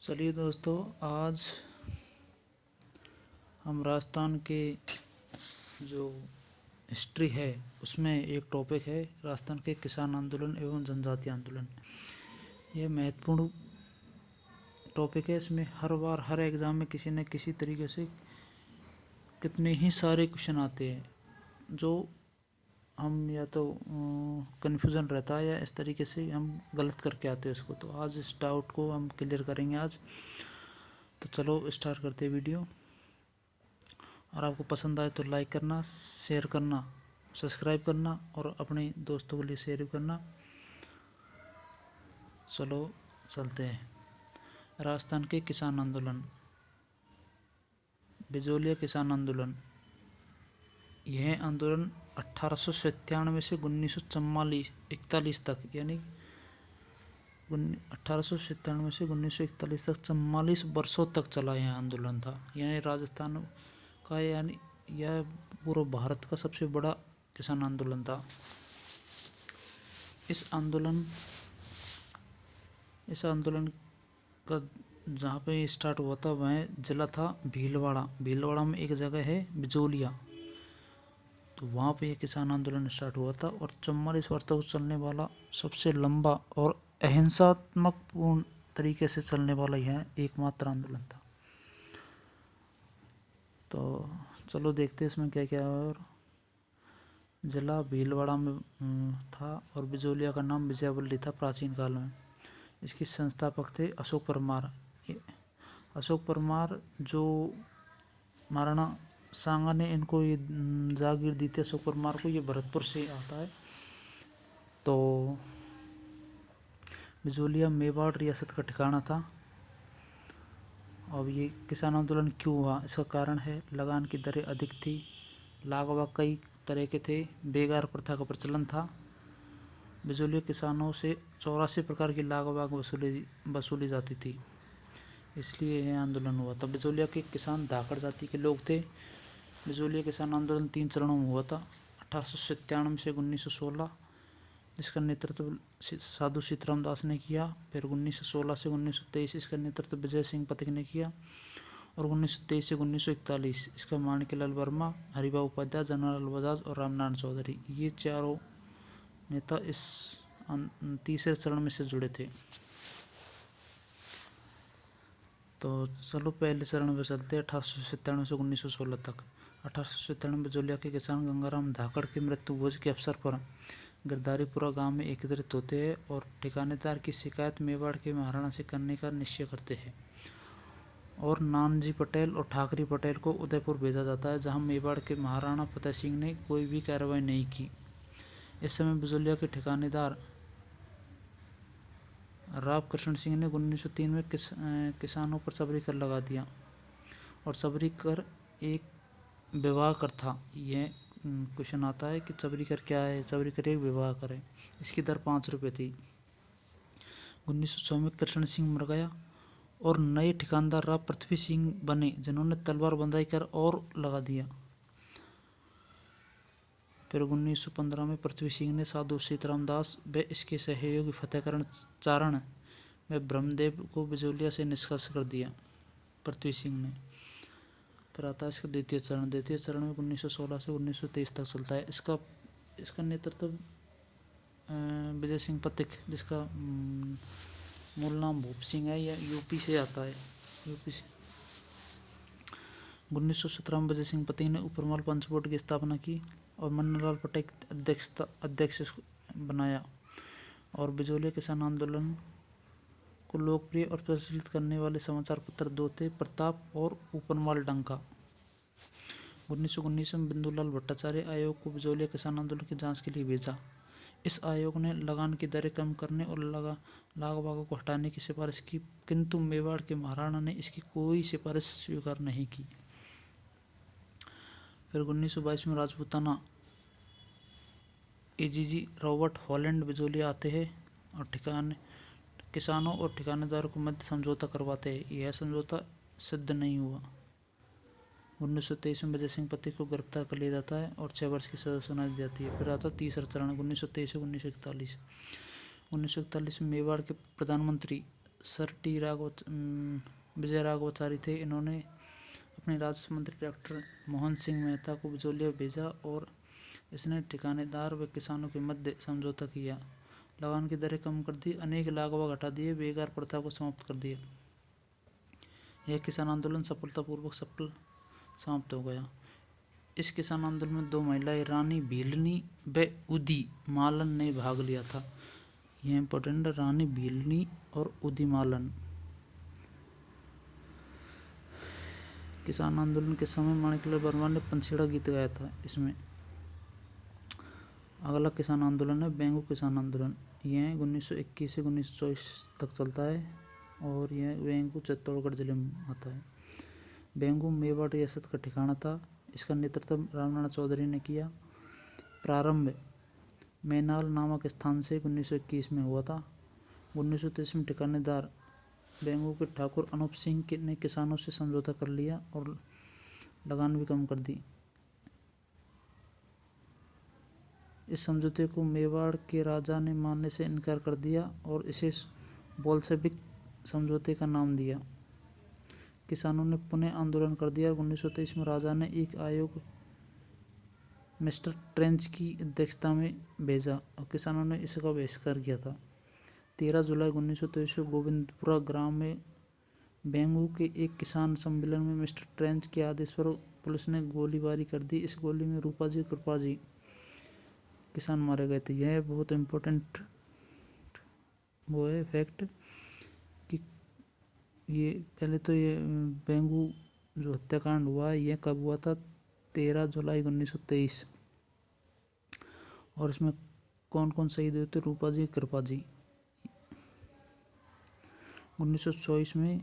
चलिए दोस्तों, आज हम राजस्थान के जो हिस्ट्री है उसमें एक टॉपिक है राजस्थान के किसान आंदोलन एवं जनजाति आंदोलन। ये महत्वपूर्ण टॉपिक है। इसमें हर बार हर एग्ज़ाम में किसी न किसी तरीके से कितने ही सारे क्वेश्चन आते हैं जो हम या तो कन्फ्यूज़न रहता है या इस तरीके से हम गलत करके आते हैं उसको। तो आज इस डाउट को हम क्लियर करेंगे आज। तो चलो स्टार्ट करते हैं वीडियो। और आपको पसंद आए तो लाइक करना, शेयर करना, सब्सक्राइब करना और अपने दोस्तों के लिए शेयर भी करना। चलो चलते हैं। राजस्थान के किसान आंदोलन, बिजोलिया किसान आंदोलन। यह आंदोलन 1897 से 1941 तक यानी 1897 से 1941 तक 44 वर्षों तक चला यह आंदोलन था। यह राजस्थान का यानी यह पूरे भारत का सबसे बड़ा किसान आंदोलन था। इस आंदोलन का जहाँ पे स्टार्ट हुआ था वह जिला था भीलवाड़ा। भीलवाड़ा में एक जगह है बिजोलिया, तो वहाँ पे ये किसान आंदोलन स्टार्ट हुआ था और 44 वर्ष तक चलने वाला सबसे लंबा और अहिंसात्मक पूर्ण तरीके से चलने वाला यह एकमात्र आंदोलन था। तो चलो देखते हैं इसमें क्या क्या है। और जिला भीलवाड़ा में था और बिजोलिया का नाम विजयवल्ली था प्राचीन काल में। इसके संस्थापक थे अशोक परमार। अशोक परमार जो महाराणा सांगा ने इनको ये जागीर दी थी अशोक परमार को, ये भरतपुर से आता है। तो बिजोलिया मेवाड़ रियासत का ठिकाना था। अब ये किसान आंदोलन क्यों हुआ, इसका कारण है लगान की दरें अधिक थी, लागवा कई तरह के थे, बेगार प्रथा का प्रचलन था। बिजोलिया किसानों से 84 प्रकार की लागवा वसूली जाती थी, इसलिए यह आंदोलन हुआ था। बिजोलिया के किसान धाकड़ जाति के लोग थे। बिजोलिया किसान आंदोलन 3 चरणों में हुआ था। 1897 से 1916 जिसका नेतृत्व साधु सीताराम दास ने किया। फिर 1916 से 1923 इसका नेतृत्व विजय सिंह पथिक ने किया। और 1923 से 1941 इसका माणिक्यलाल वर्मा, हरिभाऊ उपाध्याय, जनरल बजाज और रामनारायण चौधरी, ये चारों नेता इस तीसरे चरण में से जुड़े थे। तो चलो पहले चरण में चलते हैं 1897 से 1916 तक। 1897 में बिजोलिया के किसान गंगाराम धाकड़ की मृत्यु भोज के अवसर पर गिरधारीपुरा गांव में एकत्रित होते हैं और ठिकानेदार की शिकायत मेवाड़ के महाराणा से करने का निश्चय करते हैं और नानजी पटेल और ठाकरी पटेल को उदयपुर भेजा जाता है, जहां मेवाड़ के महाराणा फतेह सिंह ने कोई भी कार्रवाई नहीं की। इस समय बिजोलिया के ठिकानेदार राव कृष्ण सिंह ने 1903 में किसानों पर सबरी कर लगा दिया और सबरी कर एक विवाह कर था। यह क्वेश्चन आता है कि सबरी कर क्या है। सबरी कर एक विवाह कर है। इसकी दर 5 रुपये थी। 1906 में कृष्ण सिंह मर गया और नए ठिकानदार राव पृथ्वी सिंह बने, जिन्होंने तलवार बंधाई कर और लगा दिया। फिर 1915 में पृथ्वी सिंह ने साधु सीताराम दास व इसके सहयोगी फतेहकरण चारण व ब्रह्मदेव को बिजोलिया से निष्कासित कर दिया पृथ्वी सिंह ने। फिर आता है इसका द्वितीय चरण। द्वितीय चरण में 1916 से 1923 तक चलता है। इसका नेतृत्व विजय सिंह पथिक, जिसका मूल नाम भूप सिंह है, या यूपी से आता है। यूपी से 1917 में विजय सिंह पथिक ने ऊपरमाल पंच बोर्ड की स्थापना की और मन्नालाल पटेल अध्यक्ष बनाया। और बिजोलिया किसान आंदोलन को लोकप्रिय और प्रचलित करने वाले समाचार पत्र 2 थे, प्रताप और ऊपरमाल डंका। 1919 में बिंदुलाल भट्टाचार्य आयोग को बिजोलिया किसान आंदोलन की जांच के लिए भेजा। इस आयोग ने लगान की दरें कम करने और लागवा को हटाने की सिफारिश की, किंतु मेवाड़ के महाराणा ने इसकी कोई सिफारिश स्वीकार नहीं की। फिर 1922 में Rajputana AGG Robert Holland Bijolia आते हैं और किसानों और ठिकानेदारों को मध्य समझौता करवाते हैं। यह समझौता सिद्ध नहीं हुआ। 1923 में विजय सिंह पथिक को गिरफ्तार कर लिया जाता है और 6 वर्ष की सजा सुनाई दी जाती है। फिर आता तीसरा चरण 1923 से 1941। 1941 में मेवाड़ के प्रधानमंत्री सर विजय राघवाचारी थे। इन्होंने अपने राजस्व मंत्री डॉक्टर मोहन सिंह मेहता को बिचौलिया भेजा और इसने ठिकानेदार व किसानों के मध्य समझौता किया, लगान की दरें कम कर दी, अनेक लागवा घटा दिए, बेगार प्रथा को समाप्त कर दिया। यह किसान आंदोलन सफलतापूर्वक समाप्त हो गया। इस किसान आंदोलन में 2 महिलाएं रानी भीलनी व उदी मालन ने भाग लिया था। यह इम्पोर्टेंट है, रानी भीलनी और उदी मालन। किसान आंदोलन के समय माणिकलाल वर्मा ने पंछेड़ा गीत गाया था इसमें। अगला किसान आंदोलन है बेंगू किसान आंदोलन। यह 1921 से 1924 तक चलता है और यह बेंगू चित्तौड़गढ़ जिले में आता है। बेंगू मेवाड़ रियासत का ठिकाना था। इसका नेतृत्व रामनारायण चौधरी ने किया। प्रारंभ मैनाल नामक स्थान से 1921 में हुआ था। 1923 में ठिकानेदार बेंगू के ठाकुर अनूप सिंह ने किसानों से समझौता कर लिया और लगान भी कम कर दी। इस समझौते को मेवाड़ के राजा ने मानने से इनकार कर दिया और इसे बोल्शेविक समझौते का नाम दिया। किसानों ने पुनः आंदोलन कर दिया और 1923 में राजा ने एक आयोग मिस्टर ट्रेंच की अध्यक्षता में भेजा और किसानों ने इसका बहिष्कार किया था। 13 जुलाई 1923 को गोविंदपुरा ग्राम में बेंगू के एक किसान सम्मेलन में मिस्टर ट्रेंच के आदेश पर पुलिस ने गोलीबारी कर दी। इस गोली में रूपाजी कृपाजी किसान मारे गए थे। यह बहुत इम्पोर्टेंट वो है फैक्ट कि ये पहले तो ये बेंगू जो हत्याकांड हुआ यह कब हुआ था? 13 जुलाई 1923। और इसमें कौन कौन शहीद हुए थे? रूपाजी कृपाजी। 1924 में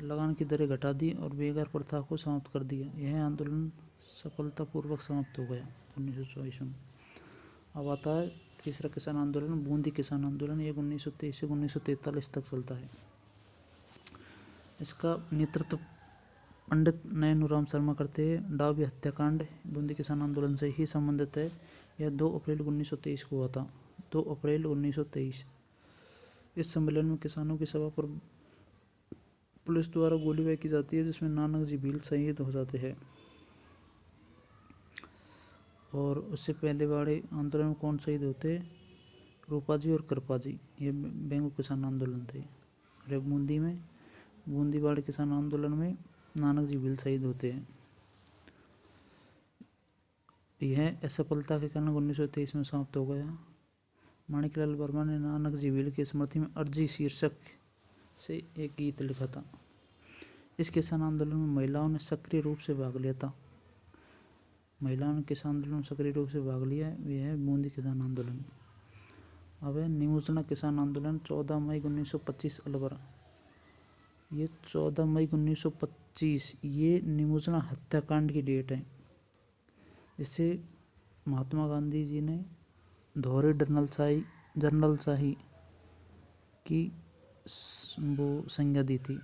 लगान की दरें घटा दी और बेगार प्रथा को समाप्त कर दिया। यह आंदोलन सफलतापूर्वक समाप्त हो गया 1924 में। अब आता है तीसरा किसान आंदोलन, बूंदी किसान आंदोलन। यह 1923 से 1943 तक चलता है। इसका नेतृत्व पंडित नैनूराम शर्मा करते हैं। डाबी हत्याकांड बूंदी किसान आंदोलन से ही संबंधित है। यह 2 अप्रैल 1923 को हुआ था। 2 अप्रैल 1923। इस सम्मेलन में किसानों की सभा पर पुलिस द्वारा गोलीबारी की जाती है, जिसमें नानक जी भील शहीद हो जाते हैं। और उससे पहले वाले आंदोलन में कौन शहीद होते? रूपाजी और कृपाजी। ये बेंगू किसान आंदोलन थे। और बूंदीवाड़े किसान आंदोलन में नानक जी भील शहीद होते हैं। यह असफलता के कारण 1923 में समाप्त हो गया। माणिकलाल वर्मा ने नानक जी भील की स्मृति में अर्जी शीर्षक से एक गीत लिखा था। इस किसान आंदोलन में महिलाओं ने सक्रिय रूप से भाग लिया था। महिलाओं ने किसान आंदोलन में सक्रिय रूप से भाग लिया। यह है बूंदी किसान आंदोलन। अब है निमुचना किसान आंदोलन। 14 मई 1925 अलवर। ये 14 मई 1925 ये निमुचना हत्याकांड की डेट है, जिससे महात्मा गांधी जी ने दोहरे जनरल शाही की वो संज्ञा दी थी।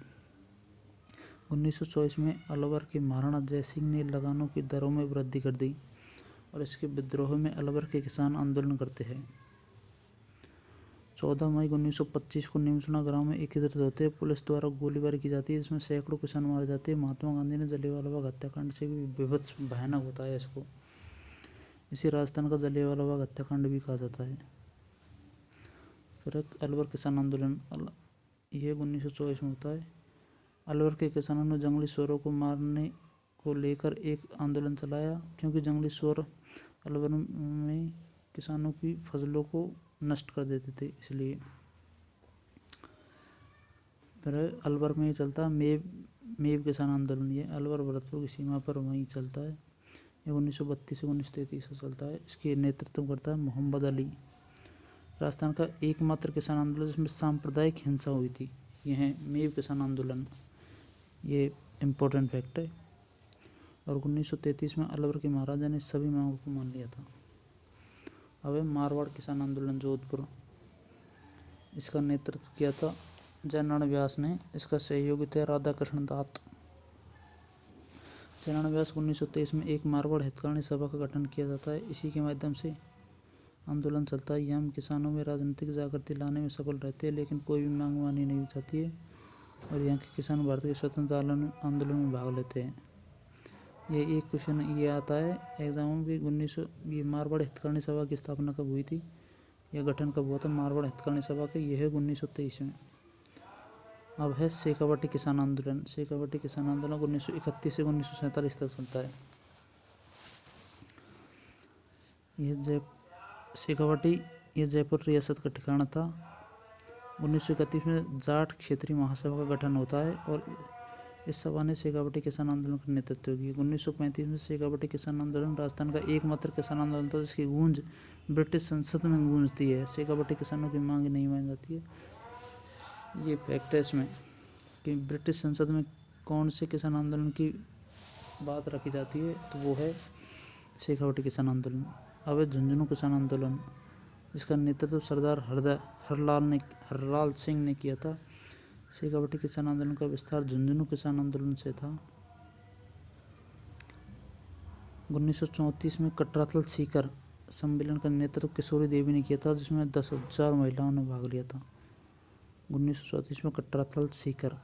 1924 में अलवर के महाराणा जयसिंह ने लगानों की दरों में वृद्धि कर दी और इसके विद्रोह में अलवर के किसान आंदोलन करते हैं। 14 मई 1925 को निमुचना ग्राम में एकत्रित होते हैं। पुलिस द्वारा गोलीबारी की जाती है, जिसमें सैकड़ों किसान मारे जाते हैं। महात्मा गांधी ने जलियांवाला बाग हत्याकांड से भी विभत्स भयानक होता है इसको। इसे राजस्थान का जलियांवाला बाग हत्याकांड भी कहा जाता है। फिर अलवर किसान आंदोलन, यह 1924 में होता है। अलवर के किसानों ने जंगली सूअरों को मारने को लेकर एक आंदोलन चलाया, क्योंकि जंगली सूअर अलवर में किसानों की फसलों को नष्ट कर देते थे, इसलिए। फिर अलवर में ही चलता है मेव किसान आंदोलन। ये अलवर भरतपुर की सीमा पर वहीं चलता है। ये 1932 से 1933 से चलता है। इसके नेतृत्व करता है मोहम्मद अली। राजस्थान का एकमात्र किसान आंदोलन जिसमें सांप्रदायिक हिंसा हुई थी, यह है मेव किसान आंदोलन। ये इम्पोर्टेंट फैक्ट है। और 1933 में अलवर के महाराजा ने सभी मांगों को मान लिया था। अब है मारवाड़ किसान आंदोलन जोधपुर। इसका नेतृत्व किया था जयनारायण व्यास ने। इसका सहयोगी थे राधा कृष्ण दास। जयनारायण व्यास 1923 में एक मारवाड़ हितकारिणी सभा का गठन किया जाता है। इसी के माध्यम से आंदोलन चलता है। यहाँ किसानों में राजनीतिक जागृति लाने में सफल रहते हैं, लेकिन कोई भी मांग मानी नहीं जाती है और यहाँ के किसान भारत के स्वतंत्रता आंदोलन में भाग लेते हैं। ये एक क्वेश्चन ये आता है एग्जाम में भी 1900 ये मारवाड़ हितकारिणी सभा की स्थापना कब हुई थी, यह गठन कब हुआ था मारवाड़ हितकारिणी सभा का, यह है 1923 में। अब है शेखावटी किसान आंदोलन। शेखावटी किसान आंदोलन 1931 से 1947 तक चलता है। शेखावटी यह जयपुर रियासत का ठिकाना था। 1931 में जाट क्षेत्रीय महासभा का गठन होता है और इस सभा ने शेखावटी किसान आंदोलन का नेतृत्व किया। 1935 में शेखावटी किसान आंदोलन राजस्थान का एकमात्र किसान आंदोलन था जिसकी गूंज ब्रिटिश संसद में गूंजती है। शेखावटी किसानों की मांग नहीं मानी जाती है। ये फैक्ट है इसमें कि ब्रिटिश संसद में कौन से किसान आंदोलन की बात रखी जाती है, तो वो है शेखावटी किसान आंदोलन। अब है झुंझुनू किसान आंदोलन, जिसका नेतृत्व सरदार हरलाल सिंह ने किया था। शेखावटी किसान आंदोलन का विस्तार झुंझुनू किसान आंदोलन से था। 1934 में कटरातल सीकर सम्मेलन का नेतृत्व किशोरी देवी ने किया था, जिसमें 10,000 महिलाओं ने भाग लिया था। 1934 में कटरातल सीकर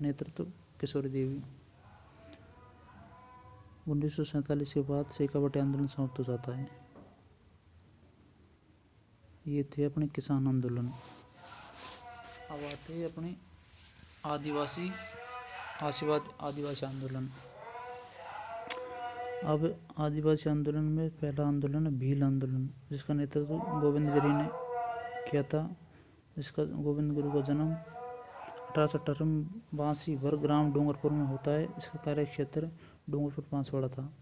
नेतृत्व किशोरी देवी। 1947 के बाद शेखावटी आंदोलन समाप्त हो जाता है। ये थे अपने किसान आंदोलन। अब आते हैं अपने आदिवासी आंदोलन। अब आदिवासी आंदोलन में पहला आंदोलन है भील आंदोलन, जिसका नेतृत्व गोविंद गिरी ने किया था। जिसका गोविंद गुरु का जन्म 1818 में बांसी भर ग्राम डूंगरपुर में होता है। इसका कार्य क्षेत्र डूंगरपुर बांसवाड़ा था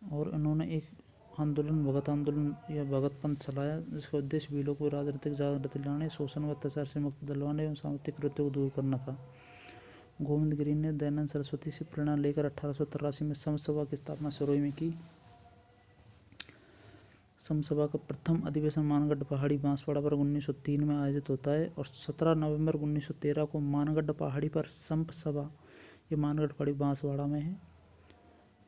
और इन्होंने एक भगत आंदोलन या भगत पंथ चलाया, जिसका उद्देश्य भीलों को राजनीतिक जागृति लाने, शोषण व अत्याचार से मुक्त दिलवाने एवं सामाजिक कृत्यों को दूर करना था। गोविंद गिरी ने दयानंद सरस्वती से प्रेरणा लेकर 1883 में समसभा की स्थापना सिरोही में की। समसभा का प्रथम अधिवेशन मानगढ़ पहाड़ी बांसवाड़ा पर 1903 में आयोजित होता है और 17 नवंबर 1913 को मानगढ़ पहाड़ी पर संप सभा, ये मानगढ़ पहाड़ी बांसवाड़ा में है।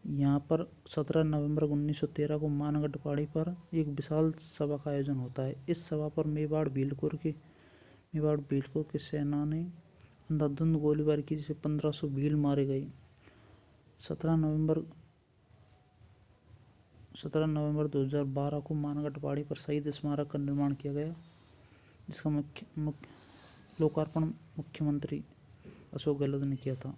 यहाँ पर 17 नवंबर 1913 को मानगढ़ पहाड़ी पर एक विशाल सभा का आयोजन होता है। इस सभा पर मेवाड़ भीलकोर के सेना ने अंधाधुंध गोलीबारी की, जिससे 1500 भील मारे गए। 17 नवंबर 2012 को मानगढ़ पहाड़ी पर शहीद स्मारक का निर्माण किया गया, जिसका मुख्य लोकार्पण मुख्यमंत्री अशोक गहलोत ने किया था।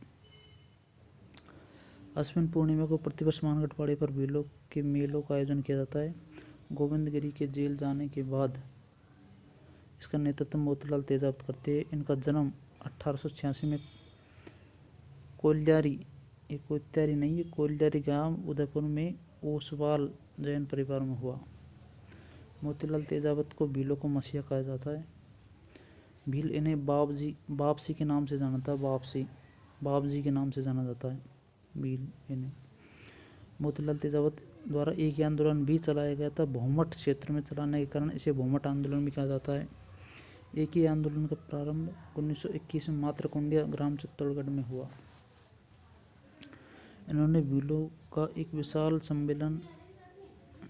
अश्विन पूर्णिमा को प्रतिवर्ष मानगढ़ पहाड़ी पर भीलों के मेलों का आयोजन किया जाता है। गोविंद गिरी के जेल जाने के बाद इसका नेतृत्व मोतीलाल तेजावत करते हैं। इनका जन्म 1886 में कोल्यारी गांव उदयपुर में ओसवाल जैन परिवार में हुआ। मोतीलाल तेजावत को भीलों को मसीहा कहा जाता है। भील इन्हें बापसी के नाम से जाना था। बापजी के नाम से जाना जाता है भील इन्हें। मोतीलाल तेजावत द्वारा एक ही आंदोलन भी चलाया गया था। भौमट क्षेत्र में चलाने के कारण इसे भौमट आंदोलन भी कहा जाता है। एक ही आंदोलन का प्रारंभ 1921 में मातृकुंडिया ग्राम चित्तौड़गढ़ में हुआ। इन्होंने भीलों का एक विशाल सम्मेलन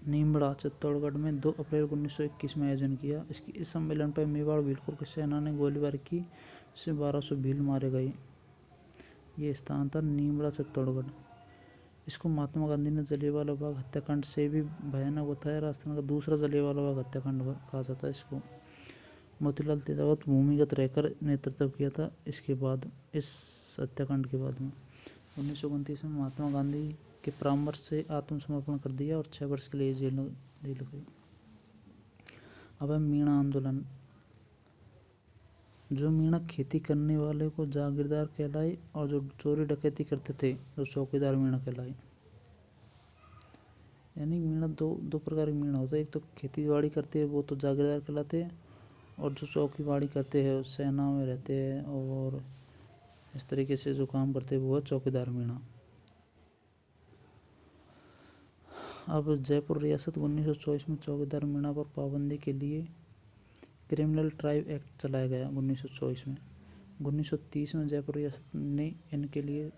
नीमड़ा चित्तौड़गढ़ में 2 अप्रैल 1921 में आयोजन किया। इस सम्मेलन पर मेवाड़ भीलकोर की सेना ने गोलीबारी की, जिससे 1200 भील मारे गए। ये स्थान था नीमड़ा चित्तौड़गढ़। इसको महात्मा गांधी ने जलियांवाला बाग हत्याकांड से भी भयानक बताया। राजस्थान का दूसरा जलियांवाला बाग हत्याकांड कहा जाता है इसको। मोतीलाल तेजावत भूमिगत रहकर नेतृत्व किया था इसके बाद, इस हत्याकांड के बाद में 1929 में महात्मा गांधी के परामर्श से आत्मसमर्पण कर दिया और 6 वर्ष के लिए जेल गई। अब है मीणा आंदोलन। जो मीणा खेती करने वाले को जागीरदार कहलाए और जो चोरी डकैती करते थे जो चौकीदार मीणा कहलाए। यानी मीणा दो प्रकार की मीणा होता है। एक तो खेती बाड़ी करते हैं वो तो जागीरदार कहलाते हैं, और जो चौकी बाड़ी करते हैं सेना में रहते हैं और इस तरीके से जो काम करते हैं वो है चौकीदार मीणा। अब जयपुर रियासत 1924 में चौकीदार मीणा पर पाबंदी के लिए क्रिमिनल ट्राइब एक्ट चलाया गया 1924 में। 1930 में जयपुर रियासत ने इनके लिए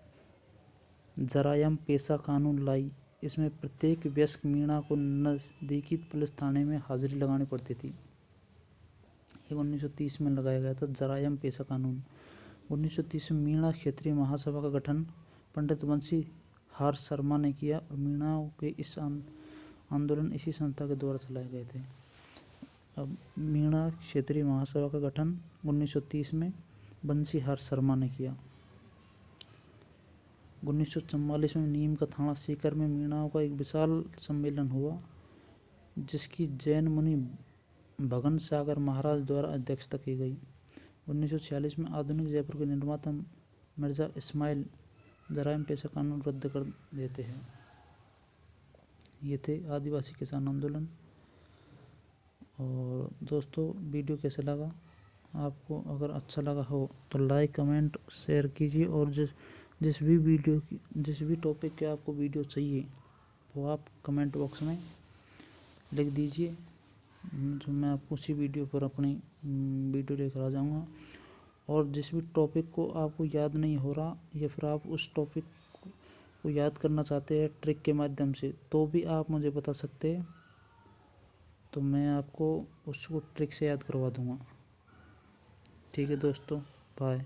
जरायम पेशा कानून लाई। इसमें प्रत्येक वयस्क मीणा को नज़दीकी पुलिस थाने में हाजिरी लगानी पड़ती थी। ये 1930 में लगाया गया था जरायम पेशा कानून। 1930 में मीणा क्षेत्रीय महासभा का गठन पंडित बंसी हार शर्मा ने किया और मीणाओं के इस आंदोलन इसी संस्था के द्वारा चलाए गए थे। अब मीणा क्षेत्रीय महासभा का गठन 1930 में बंसी हार शर्मा ने किया। 1944 में नीम का थाना सीकर में मीणाओं का एक विशाल सम्मेलन हुआ, जिसकी जैन मुनि भगन सागर महाराज द्वारा अध्यक्षता की गई। 1946 में आधुनिक जयपुर के निर्माता मिर्जा इस्माइल जरायम पेशा कानून रद्द कर देते हैं। ये थे आदिवासी किसान आंदोलन। और दोस्तों, वीडियो कैसा लगा? आपको अगर अच्छा लगा हो तो लाइक, कमेंट, शेयर कीजिए। और जिस भी टॉपिक के आपको वीडियो चाहिए वो आप कमेंट बॉक्स में लिख दीजिए, जो मैं आपको उसी वीडियो पर अपनी वीडियो लेकर आ जाऊँगा। और जिस भी टॉपिक को आपको याद नहीं हो रहा या फिर आप उस टॉपिक को याद करना चाहते हैं ट्रिक के माध्यम से, तो भी आप मुझे बता सकते हैं, तो मैं आपको उसको ट्रिक से याद करवा दूँगा। ठीक है दोस्तों, बाय।